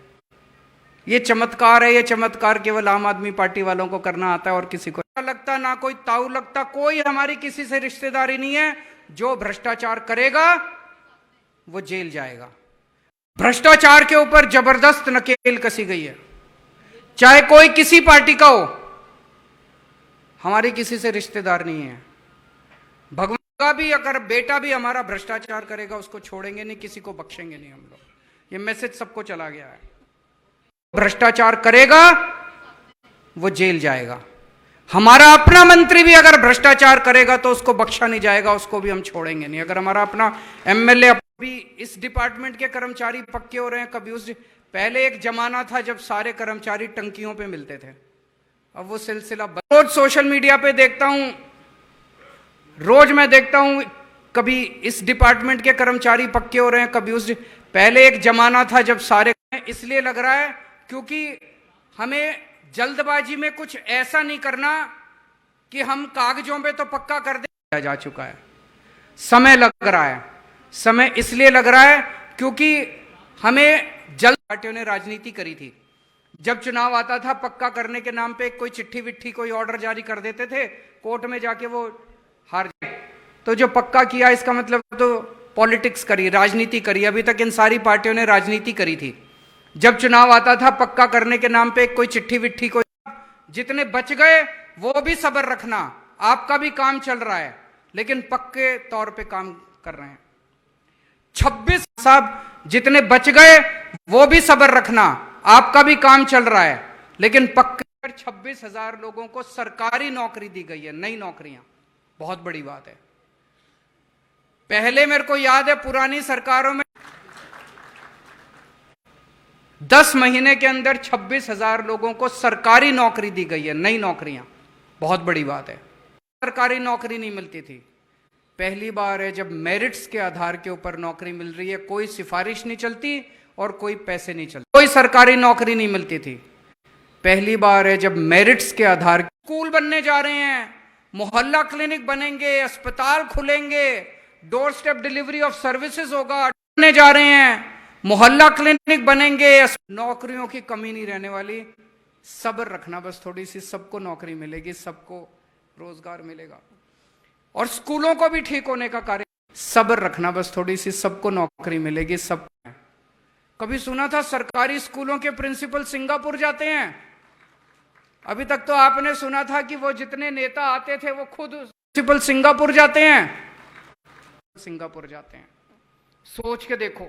Speaker 3: ये चमत्कार है, ये चमत्कार केवल आम आदमी पार्टी वालों को करना आता है और किसी को लगता ना कोई ताऊ लगता, कोई हमारी किसी से रिश्तेदारी नहीं है। जो भ्रष्टाचार करेगा वो जेल जाएगा। भ्रष्टाचार के ऊपर जबरदस्त नकेल कसी गई है, चाहे कोई किसी पार्टी का हो, हमारी किसी से रिश्तेदार नहीं है। भगवान का भी अगर बेटा भी हमारा भ्रष्टाचार करेगा उसको छोड़ेंगे नहीं, किसी को बख्शेंगे नहीं हम लोग। ये मैसेज सबको चला गया है। भ्रष्टाचार करेगा वो जेल जाएगा। हमारा अपना मंत्री भी अगर भ्रष्टाचार करेगा तो उसको बख्शा नहीं जाएगा, उसको भी हम छोड़ेंगे नहीं। अगर हमारा अपना एमएलए भी, इस डिपार्टमेंट के कर्मचारी पक्के हो रहे हैं, कभी उस पहले एक जमाना था जब सारे कर्मचारी टंकियों पे मिलते थे, अब वो सिलसिला रोज सोशल मीडिया पे देखता हूं, रोज मैं देखता हूं, कभी इस डिपार्टमेंट के कर्मचारी पक्के हो रहे हैं, कभी उस पहले एक जमाना था जब सारे, इसलिए लग रहा है क्योंकि हमें जल्दबाजी में कुछ ऐसा नहीं करना कि हम कागजों पे तो पक्का कर दे, जा चुका है। समय लग रहा है, समय इसलिए लग रहा है क्योंकि हमें जल्द, पार्टियों ने राजनीति करी थी। जब चुनाव आता था पक्का करने के नाम पे कोई चिट्ठी विट्ठी कोई ऑर्डर जारी कर देते थे, कोर्ट में जाके वो हार जाए। तो जो पक्का किया इसका मतलब तो पॉलिटिक्स करी, राजनीति करी। अभी तक इन सारी पार्टियों ने राजनीति करी थी। जब चुनाव आता था पक्का करने के नाम पे कोई चिट्ठी विट्ठी कोई, जितने बच गए वो भी सब्र रखना, आपका भी काम चल रहा है, लेकिन पक्के तौर पे काम कर रहे हैं। 26 साहब जितने बच गए वो भी सब्र रखना, आपका भी काम चल रहा है, लेकिन पक्के 26,000 लोगों को सरकारी नौकरी दी गई है, नई नौकरियां, बहुत बड़ी बात है। पहले मेरे को याद है पुरानी सरकारों में 10 महीने के अंदर 26,000 लोगों को सरकारी नौकरी दी गई है, नई नौकरियां, बहुत बड़ी बात है। सरकारी नौकरी नहीं मिलती थी, पहली बार है जब मेरिट्स के आधार के ऊपर नौकरी मिल रही है, कोई सिफारिश नहीं चलती और कोई पैसे नहीं चलते, कोई सरकारी नौकरी नहीं मिलती थी। पहली बार है जब मेरिट्स के आधार, स्कूल बनने जा रहे हैं, मोहल्ला क्लिनिक बनेंगे, अस्पताल खुलेंगे, door step delivery of services होगा, बनने जा रहे हैं, मोहल्ला क्लिनिक बनेंगे, नौकरियों की कमी नहीं रहने वाली। सब्र रखना बस थोड़ी सी, सबको नौकरी मिलेगी, सबको रोजगार मिलेगा, और स्कूलों को भी ठीक होने का कार्य, सब्र रखना बस थोड़ी सी, सबको नौकरी मिलेगी। सब कभी सुना था सरकारी स्कूलों के प्रिंसिपल सिंगापुर जाते हैं? अभी तक तो आपने सुना था कि वो जितने नेता आते थे वो खुद प्रिंसिपल सिंगापुर जाते हैं, सिंगापुर जाते हैं। सोच के देखो,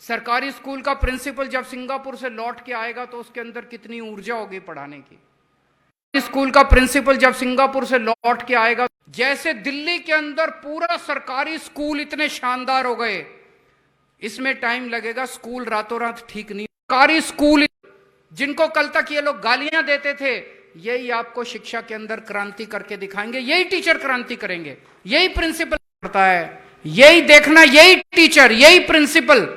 Speaker 3: सरकारी स्कूल का प्रिंसिपल जब सिंगापुर से लौट के आएगा तो उसके अंदर कितनी ऊर्जा होगी पढ़ाने की। स्कूल का प्रिंसिपल जब सिंगापुर से लौट के आएगा, जैसे दिल्ली के अंदर पूरा सरकारी स्कूल इतने शानदार हो गए, इसमें टाइम लगेगा, स्कूल रातों रात ठीक नहीं। सरकारी स्कूल जिनको कल तक ये लोग गालियां देते थे, यही आपको शिक्षा के अंदर क्रांति करके दिखाएंगे, यही टीचर क्रांति करेंगे, यही प्रिंसिपल करता है, यही देखना, यही टीचर, यही प्रिंसिपल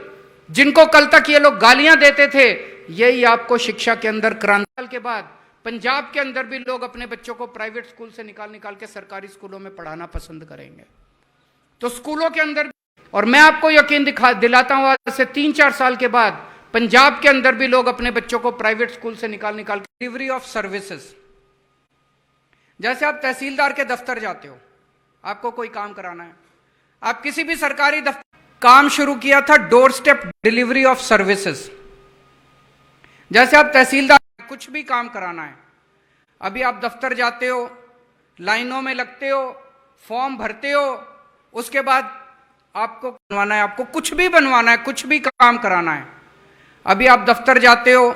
Speaker 3: जिनको कल तक ये लोग गालियां देते थे, यही आपको शिक्षा के अंदर क्रांति। के बाद पंजाब के अंदर भी लोग अपने बच्चों को प्राइवेट स्कूल से निकाल के सरकारी स्कूलों में पढ़ाना पसंद करेंगे। तो स्कूलों के अंदर, और मैं आपको यकीन दिलाता हूं, आज से 3-4 साल के बाद पंजाब के अंदर भी लोग अपने बच्चों को प्राइवेट स्कूल से निकाल के डिलीवरी ऑफ सर्विसेज। जैसे आप तहसीलदार के दफ्तर जाते हो, आपको कोई काम कराना है, आप किसी भी सरकारी दफ्तर, काम शुरू किया था door step delivery of services. जैसे आप तहसीलदार, कुछ भी काम कराना है, अभी आप दफ्तर जाते हो, लाइनों में लगते हो, फॉर्म भरते हो, उसके बाद आपको बनवाना है, आपको कुछ भी बनवाना है, कुछ भी काम कराना है, अभी आप दफ्तर जाते हो,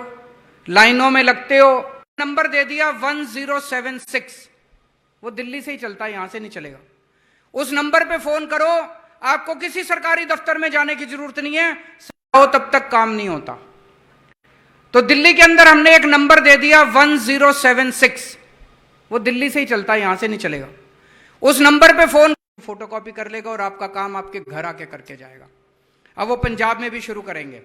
Speaker 3: लाइनों में लगते हो, नंबर दे दिया 1076, वो दिल्ली से ही चलता है, यहां से नहीं चलेगा। उस नंबर पे फोन करो, आपको किसी सरकारी दफ्तर में जाने की जरूरत नहीं है, तब तक काम नहीं होता। तो दिल्ली के अंदर हमने एक नंबर दे दिया 1076, वो दिल्ली से ही चलता है, यहां से नहीं चलेगा। उस नंबर पे फोन फोटोकॉपी कर लेगा और आपका काम आपके घर आके करके जाएगा। अब वो पंजाब में भी शुरू करेंगे,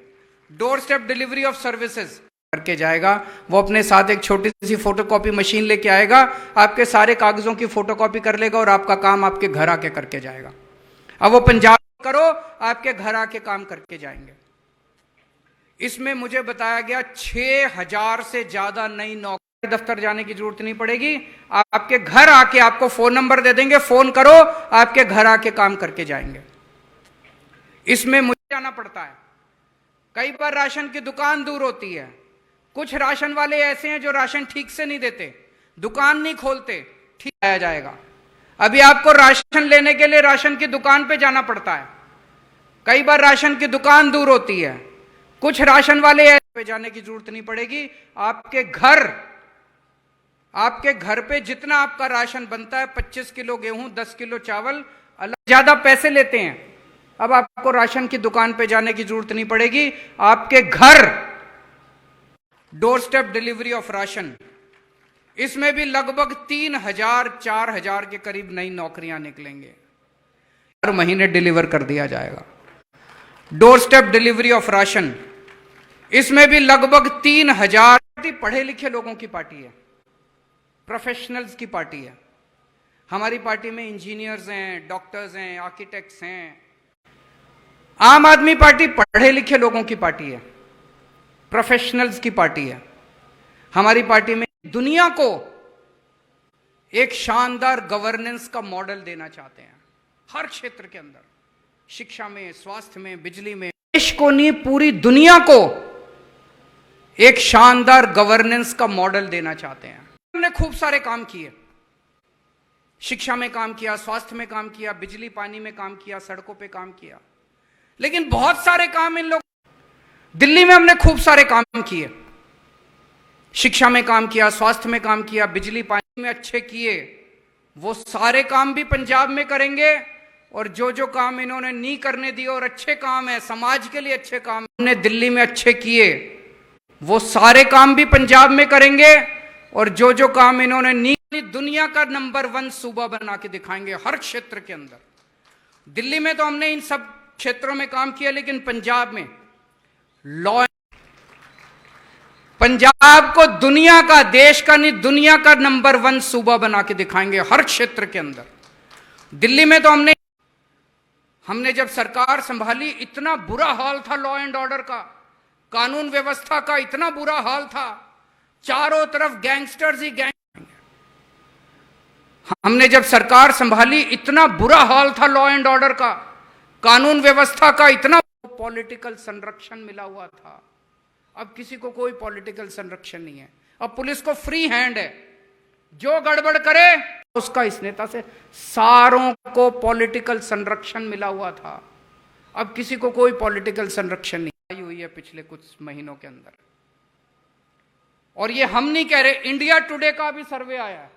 Speaker 3: door step delivery of services करके जाएगा। वो अपने साथ एक छोटी सी फोटोकॉपी मशीन लेके आएगा, आपके सारे कागजों की फोटोकॉपी कर लेगा और आपका काम आपके घर आके करके जाएगा। अब वो पंजाब करो, आपके घर आके काम करके जाएंगे। इसमें मुझे बताया गया 6000 से ज्यादा नई नौकरी, दफ्तर जाने की जरूरत नहीं पड़ेगी, आपके घर आके आपको फोन नंबर दे देंगे, फोन करो, आपके घर आके काम करके जाएंगे। इसमें मुझे जाना पड़ता है, कई बार राशन की दुकान दूर होती है, कुछ राशन वाले ऐसे हैं जो राशन ठीक से नहीं देते, दुकान नहीं खोलते, ठीक आया जाएगा। अभी आपको राशन लेने के लिए राशन की दुकान पे जाना पड़ता है, कई बार राशन की दुकान दूर होती है, कुछ राशन वाले ऐसे पे जाने की जरूरत नहीं पड़ेगी, आपके घर पे जितना आपका राशन बनता है, 25 किलो गेहूं, 10 किलो चावल, अलग ज्यादा पैसे लेते हैं। अब आपको राशन की दुकान पे जाने की जरूरत नहीं पड़ेगी, आपके घर door step delivery of ration. इसमें भी लगभग 3000-4000 के करीब नई नौकरियां निकलेंगे, हर महीने डिलीवर कर दिया जाएगा। Door step delivery of ration, इसमें भी लगभग 3000। पढ़े लिखे लोगों की पार्टी है, प्रोफेशनल्स की पार्टी है। हमारी पार्टी में इंजीनियर्स हैं, डॉक्टर्स हैं, आर्किटेक्ट्स हैं। आम आदमी पार्टी पढ़े लिखे लोगों की पार्टी है, प्रोफेशनल्स की पार्टी है। हमारी पार्टी में दुनिया को एक शानदार गवर्नेंस का मॉडल देना चाहते हैं, हर क्षेत्र के अंदर, शिक्षा में, स्वास्थ्य में, बिजली में। देश को नहीं, पूरी दुनिया को एक शानदार गवर्नेंस का मॉडल देना चाहते हैं। हमने खूब सारे काम किए, शिक्षा में काम किया, स्वास्थ्य में काम किया, बिजली पानी में काम किया, सड़कों पे काम किया, लेकिन बहुत सारे काम इन लोग, दिल्ली में हमने खूब सारे काम किए, शिक्षा में काम किया, स्वास्थ्य में काम किया, बिजली पानी में अच्छे किए, वो सारे काम भी पंजाब में करेंगे। और जो जो काम इन्होंने नहीं करने दिए और अच्छे काम है, समाज के लिए अच्छे काम हमने दिल्ली में अच्छे किए, वो सारे काम भी पंजाब में करेंगे। और जो जो काम इन्होंने नहीं, दुनिया का नंबर 1 सूबा बना के दिखाएंगे हर क्षेत्र के अंदर। दिल्ली में तो हमने इन सब क्षेत्रों में काम किया, लेकिन पंजाब में लॉ, पंजाब को दुनिया का, देश का नहीं, दुनिया का नंबर 1 सूबा बना के दिखाएंगे हर क्षेत्र के अंदर। दिल्ली में तो हमने जब सरकार संभाली, इतना बुरा हाल था लॉ एंड ऑर्डर का, कानून व्यवस्था का इतना बुरा हाल था, चारों तरफ गैंगस्टर्स ही गैंग। हमने जब सरकार संभाली, इतना बुरा हाल था लॉ एंड ऑर्डर का, कानून व्यवस्था का इतना, पॉलिटिकल संरक्षण मिला हुआ था। अब किसी को कोई पॉलिटिकल संरक्षण नहीं है, अब पुलिस को फ्री हैंड है, जो गड़बड़ करे उसका, इस नेता से सारों को पॉलिटिकल संरक्षण मिला हुआ था। अब किसी को कोई पॉलिटिकल संरक्षण नहीं हुई है पिछले कुछ महीनों के अंदर। और ये हम नहीं कह रहे, इंडिया टुडे का भी सर्वे आया है,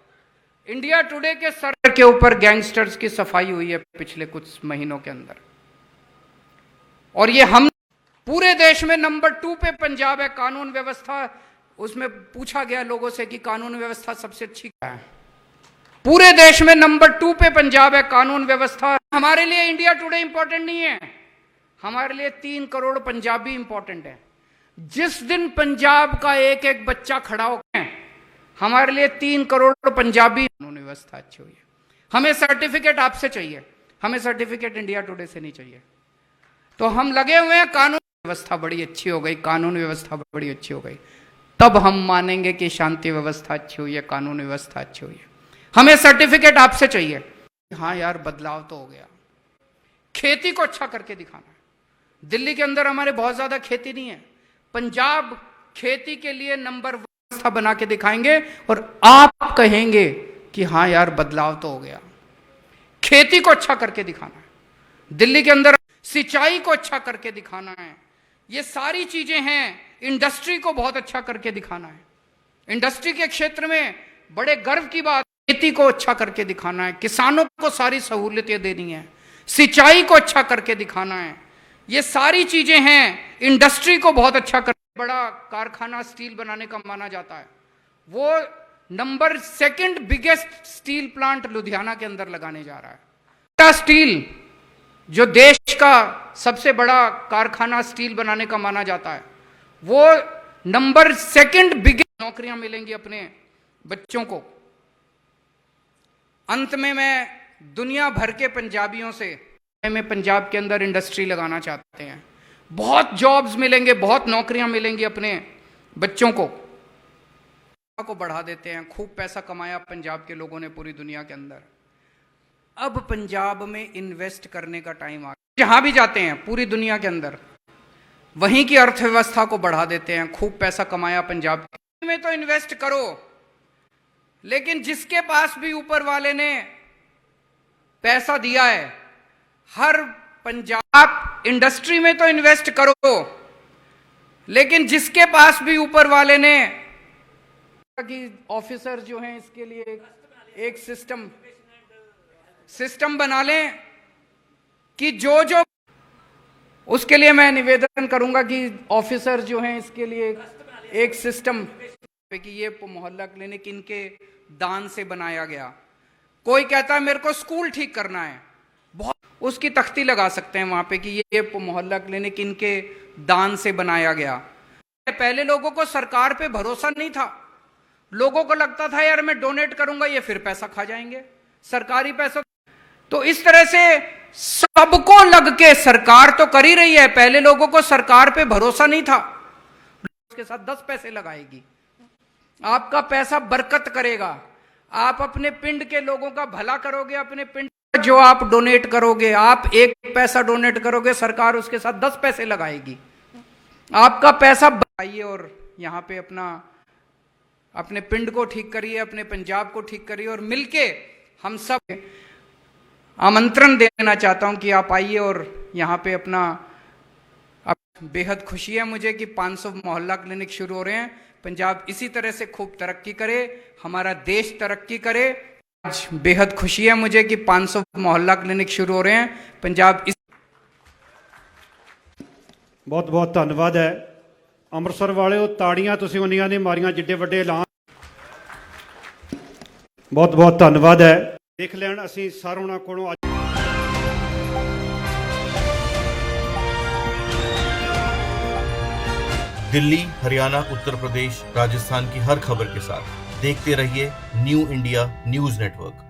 Speaker 3: इंडिया टुडे के सर्वे के ऊपर गैंगस्टर्स की सफाई हुई है पिछले कुछ महीनों के अंदर। और ये हम, पूरे देश में नंबर 2 पे पंजाब है कानून व्यवस्था। उसमें पूछा गया लोगों से कि कानून व्यवस्था सबसे अच्छी क्या है, पूरे देश में नंबर 2 पे पंजाब है कानून व्यवस्था। हमारे लिए इंडिया टुडे इंपॉर्टेंट नहीं है, हमारे लिए 3 करोड़ पंजाबी इंपॉर्टेंट है। जिस दिन पंजाब का एक एक बच्चा खड़ा हो, हमारे लिए 3 करोड़ पंजाबी, कानून व्यवस्था अच्छी हुई है। हमें सर्टिफिकेट आपसे चाहिए, हमें सर्टिफिकेट इंडिया टुडे से नहीं चाहिए। तो हम लगे हुए हैं, कानून व्यवस्था बड़ी अच्छी हो गई, कानून व्यवस्था बड़ी अच्छी हो गई, तब हम मानेंगे कि शांति व्यवस्था अच्छी हुई है, कानून व्यवस्था अच्छी हुई है। हमें सर्टिफिकेट आपसे चाहिए, हाँ यार बदलाव तो हो गया, खेती को अच्छा करके दिखाना है। दिल्ली के अंदर हमारे बहुत ज्यादा खेती नहीं है, पंजाब खेती के लिए नंबर 1 व्यवस्था बना के दिखाएंगे और आप कहेंगे कि हाँ यार बदलाव तो हो गया। खेती को अच्छा करके दिखाना है, दिल्ली के अंदर सिंचाई को अच्छा करके दिखाना है, ये सारी चीजें हैं। इंडस्ट्री को बहुत अच्छा करके दिखाना है, इंडस्ट्री के क्षेत्र में बड़े गर्व की बात, खेती को अच्छा करके दिखाना है, किसानों को सारी सहूलियतें देनी है, सिंचाई को अच्छा करके दिखाना है, ये सारी चीजें हैं। इंडस्ट्री को बहुत अच्छा कर, बड़ा कारखाना स्टील बनाने का माना जाता है, वो number 2 biggest steel plant Ludhiana के अंदर लगाने जा रहा है। टाटा स्टील, जो देश का सबसे बड़ा कारखाना स्टील बनाने का माना जाता है, वो नंबर 2 बिगेस्ट नौकरियां मिलेंगी अपने बच्चों को। अंत में मैं दुनिया भर के पंजाबियों से में पंजाब के अंदर इंडस्ट्री लगाना चाहते हैं। बहुत जॉब्स मिलेंगे, बहुत नौकरियां मिलेंगी अपने बच्चों को बढ़ा देते हैं। खूब पैसा कमाया पंजाब के लोगों ने पूरी दुनिया के अंदर। अब पंजाब में इन्वेस्ट करने का टाइम आ गया। जहां भी जाते हैं पूरी दुनिया के अंदर, वहीं की अर्थव्यवस्था को बढ़ा देते हैं। खूब पैसा कमाया पंजाब में, तो इन्वेस्ट करो, लेकिन जिसके पास भी ऊपर वाले ने पैसा दिया है, हर पंजाब इंडस्ट्री में तो इन्वेस्ट करो, लेकिन जिसके पास भी ऊपर वाले ने कि ऑफिसर जो हैं इसके लिए एक सिस्टम बना लें कि जो उसके लिए मैं निवेदन करूंगा कि ऑफिसर जो हैं इसके लिए एक सिस्टम कि ये मोहल्ला क्लिनिक इनके दान से बनाया गया। कोई कहता है मेरे को स्कूल ठीक करना है, बहुत उसकी तख्ती लगा सकते हैं वहां पे कि ये मोहल्ला क्लिनिक इनके दान से बनाया गया। पहले लोगों को सरकार पे भरोसा नहीं था, लोगों को लगता था यार मैं डोनेट करूंगा ये फिर पैसा खा जाएंगे, सरकारी पैसा। तो इस तरह से सबको लग के सरकार तो कर ही रही है, पहले लोगों को सरकार पे भरोसा नहीं था, उसके साथ 10 पैसे लगाएगी, आपका पैसा बरकत करेगा, आप अपने पिंड के लोगों का भला करोगे, अपने पिंड जो आप डोनेट करोगे, आप 1 पैसा डोनेट करोगे, सरकार उसके साथ 10 पैसे लगाएगी, आपका पैसा आइए और यहाँ पे अपने पिंड को ठीक करिए, अपने पंजाब को ठीक करिए, और मिलके हम सब आमंत्रण देना चाहता हूं कि आप आइए और यहाँ पे बेहद खुशी है मुझे कि 500 मोहल्ला क्लिनिक शुरू हो रहे हैं। पंजाब इसी तरह से खूब तरक्की करे, हमारा देश तरक्की करे। आज बेहद खुशी है मुझे कि 500 मोहल्ला क्लिनिक शुरू हो रहे हैं। पंजाब
Speaker 2: बहुत बहुत धन्यवाद है। ਅੰਮ੍ਰਿਤਸਰ ਵਾਲਿਓ ਤਾੜੀਆਂ ਤੁਸੀਂ ਉਨੀਆਂ ਨੇ ਮਾਰੀਆਂ ਜਿੱਡੇ ਵੱਡੇ ਐਲਾਨ। ਬਹੁਤ ਬਹੁਤ ਧੰਨਵਾਦ ਹੈ। ਦੇਖ ਲੈਣ ਅਸੀਂ ਸਰ ਉਹਨਾਂ ਕੋਲੋਂ ਅੱਜ
Speaker 4: दिल्ली, हरियाणा, उत्तर प्रदेश, राजस्थान की हर खबर के साथ देखते रहिए न्यू इंडिया न्यूज़ नेटवर्क।